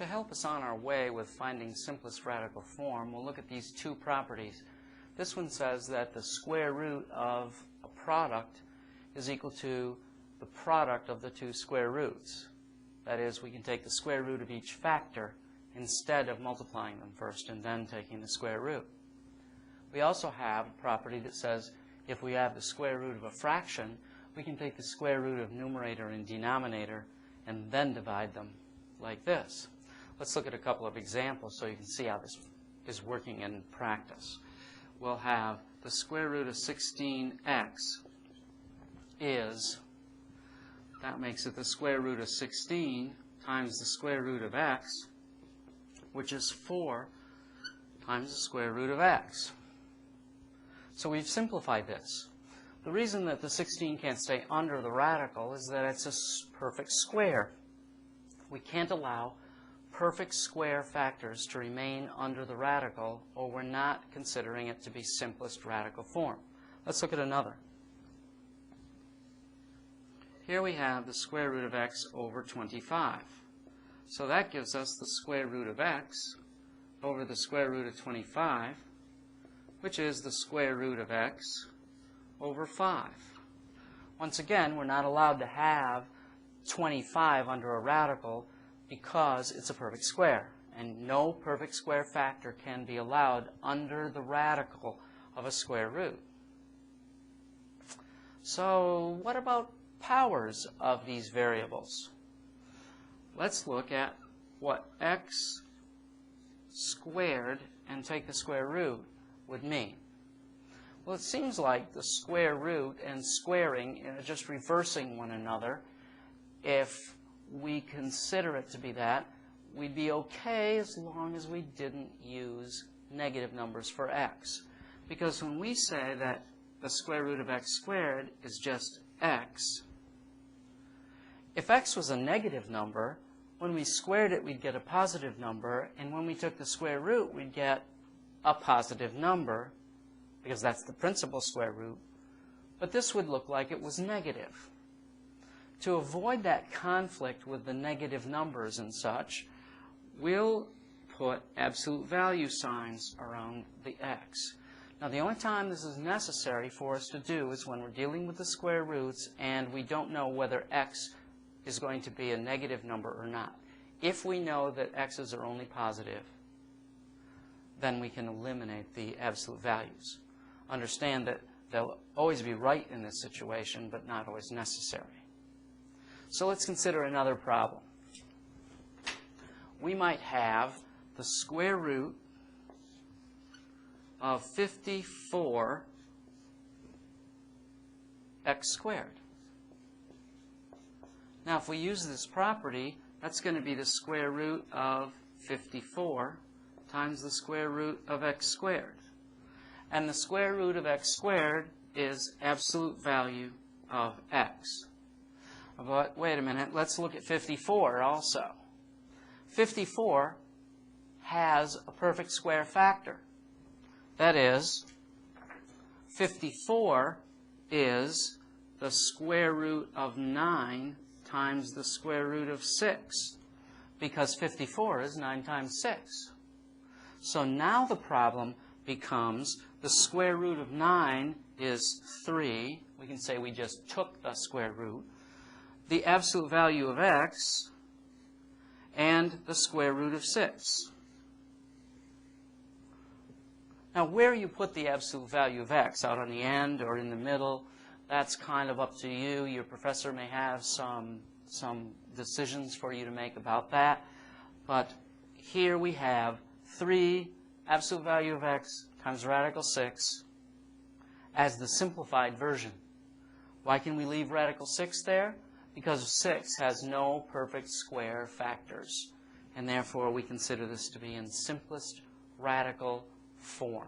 To help us on our way with finding simplest radical form, we'll look at these two properties. This one says that the square root of a product is equal to the product of the two square roots. That is, we can take the square root of each factor instead of multiplying them first and then taking the square root. We also have a property that says if we have the square root of a fraction, we can take the square root of numerator and denominator and then divide them like this. Let's look at a couple of examples so you can see how this is working in practice. We'll have the square root of 16x that makes it the square root of 16 times the square root of x, which is 4 times the square root of x. So we've simplified this. The reason that the 16 can't stay under the radical is that it's a perfect square. We can't allow perfect square factors to remain under the radical, or we're not considering it to be simplest radical form. Let's look at another. Here we have the square root of x over 25. So that gives us the square root of x over the square root of 25, which is the square root of x over 5. Once again, we're not allowed to have 25 under a radical because it's a perfect square, and no perfect square factor can be allowed under the radical of a square root. So what about powers of these variables? Let's look at what x squared and take the square root would mean. Well, it seems like the square root and squaring are just reversing one another. If we consider it to be that, we'd be okay as long as we didn't use negative numbers for x. Because when we say that the square root of x squared is just x, if x was a negative number, when we squared it, we'd get a positive number, and when we took the square root, we'd get a positive number, because that's the principal square root. But this would look like it was negative. To avoid that conflict with the negative numbers and such, we'll put absolute value signs around the x. Now, the only time this is necessary for us to do is when we're dealing with the square roots and we don't know whether x is going to be a negative number or not. If we know that x's are only positive, then we can eliminate the absolute values. Understand that they'll always be right in this situation, but not always necessary. So let's consider another problem. We might have the square root of 54 x squared. Now, if we use this property, that's going to be the square root of 54 times the square root of x squared. And the square root of x squared is absolute value of x. But wait a minute, let's look at 54 also. 54 has a perfect square factor. That is, 54 is the square root of 9 times the square root of 6, because 54 is 9 times 6. So now the problem becomes the square root of 9 is 3. We can say we just took the square root. The absolute value of x, and the square root of 6. Now, where you put the absolute value of x, out on the end or in the middle, that's kind of up to you. Your professor may have some decisions for you to make about that. But here we have 3 absolute value of x times radical 6 as the simplified version. Why can we leave radical 6 there? Because 6 has no perfect square factors, and therefore we consider this to be in simplest radical form.